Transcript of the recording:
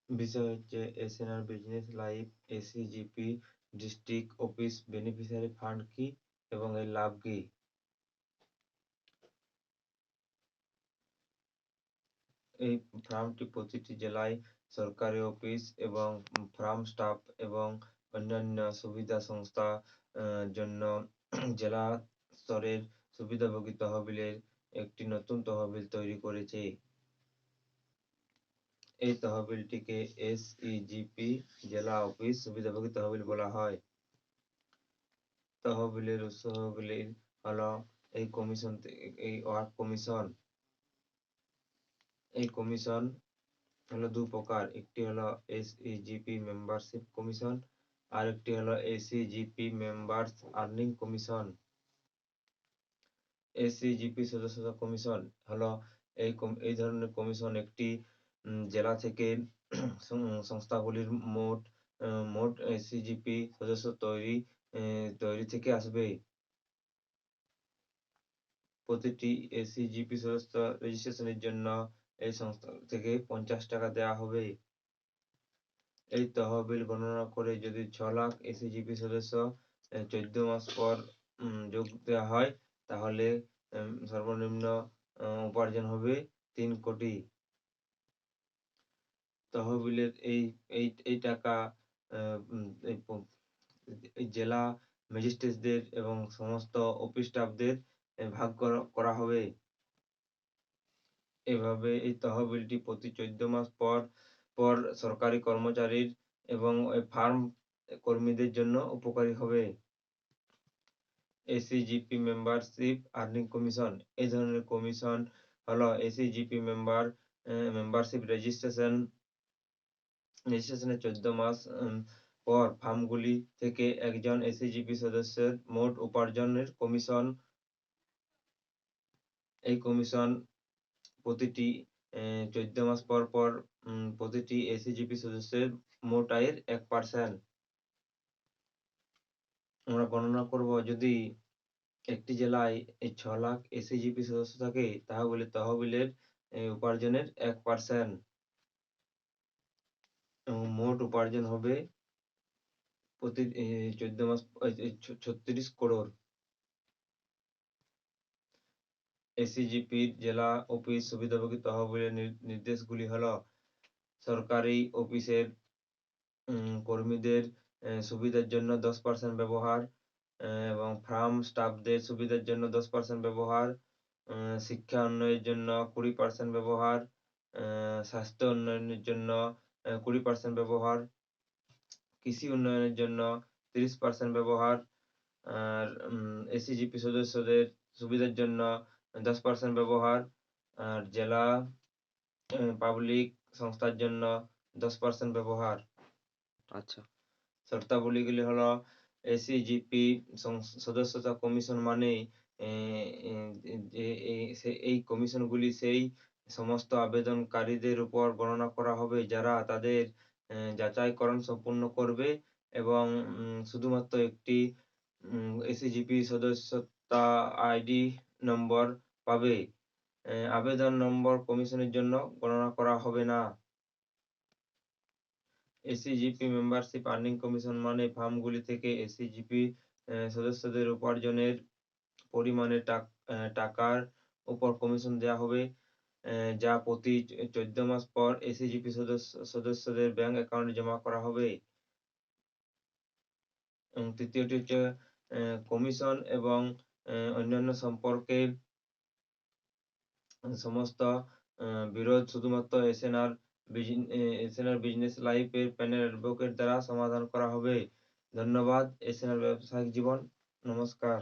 বিষয় হচ্ছে SNR business life, ACGP, district office beneficiary fund কি এবং এর লাভ কি। এই ফার্মটি প্রতিটি জেলায় সরকারি অফিস এবং ফার্ম স্টাফ এবং অন্যান্য সুবিধা সংস্থা জন্য জেলা স্তরের সুবিধাভোগী তহবিলের একটি নতুন তহবিল তৈরি করেছে। এই তহবিলটিকে এসইজিপি জেলা অফিস সুবিধাভোগী তহবিল বলা হয়। তহবিলের উৎসগুলি হলো এই ওয়ার্ক কমিশন। এই কমিশন হলো দু প্রকার, একটি হলো এসইজিপি মেম্বারশিপ কমিশন আর একটি হলো এসইজিপি মেম্বার্স আর্নিং কমিশন। এসইজিপি সদস্যতা কমিশন হলো এই ধরনের কমিশন একটি জেলা থেকে সংস্থাগুলির মোট এসইজিপি সদস্য তৈরি থেকে আসবে। প্রতিটি এসইজিপি সদস্য রেজিস্ট্রেশনের জন্য এই সংস্থা থেকে 50 টাকা দেওয়া হবে। এই তহবিল গণনা করে যদি 6 লাখ এসইজিপি সদস্য 14 মাস পর যোগ দেওয়া হয় তাহলে সর্বনিম্ন উপার্জন হবে 3 কোটি। তহবিলের এই টাকা এই জেলা ম্যাজিস্ট্রেটদের এবং সমস্ত অফিস স্টাফদের ভাগ করা হবে। এভাবে এই তহবিলটি প্রতি 14 মাস পর সরকারি কর্মচারীর এবং ফার্ম কর্মীদের জন্য উপকারী হবে। এসইজিপি মেম্বারশিপ আর্নিং কমিশন, এই ধরনের কমিশন হলো এসইজিপি মেম্বারশিপ রেজিস্ট্রেশনের 14 মাস পর ফার্মগুলি থেকে একজন এসইজিপি সদস্যের মোট উপার্জনের কমিশন। এই কমিশন প্রতিটি 14 মাস পর প্রতিটি এসইজিপি সদস্যের মোট আয়ের 1%। আমরা গণনা করব যদি একটি জেলায় এই 6 লাখ এসইজিপি সদস্য থাকে তাহলে তহবিলের উপার্জনের 1% এবং মোট উপার্জন হবে প্রতি 14 মাস 36 করোড়। এসইজিপির জেলা অফিস সুবিধাভোগী তহবিলের নির্দেশগুলি হলো সরকারি অফিসের কর্মীদের সুবিধার জন্য 10% ব্যবহার এবং ফার্ম স্টাফদের সুবিধার জন্য 10% ব্যবহার, শিক্ষা উন্নয়নের জন্য 20% ব্যবহার, স্বাস্থ্য উন্নয়নের জন্য 20% ব্যবহার, কৃষি উন্নয়নের জন্য 30% ব্যবহার, আর এসইজিপি সদস্যদের সুবিধার জন্য 10% ব্যবহার, আর জেলা পাবলিক সংস্থার জন্য 10% ব্যবহার। আচ্ছা। শর্তাবলীগুলি হলো এসইজিপি সদস্যতা কমিশন মানে এই কমিশনগুলি সেই সমস্ত আবেদনকারীদের উপর গণনা করা হবে যারা তাদের যাচাইকরণ সম্পূর্ণ করবে এবং শুধুমাত্র একটি এসইজিপি সদস্যতা আইডি নম্বর পাবে। আবেদন নম্বর কমিশনের জন্য গণনা করা হবে না। এসইজিপি মেম্বারশিপ আর্নিং কমিশন মানে ফার্মগুলি থেকে এসইজিপি সদস্যদের উপার্জনের পরিমাণে টাকার উপর কমিশন দেওয়া হবে, যা প্রতি 14 মাস পর এসইজিপি সদস্যদের ব্যাংক অ্যাকাউন্টে জমা করা হবে। এবং তৃতীয়টি হচ্ছে কমিশন এবং অন্যান্য সম্পর্কে সমস্ত বিরোধ শুধুমাত্র এসএনআর বিজনেস লাইফের প্যানেল অ্যাডভোকেট দ্বারা সমাধান করা হবে। ধন্যবাদ। এসএনআর ব্যবসায়িক জীবন। নমস্কার।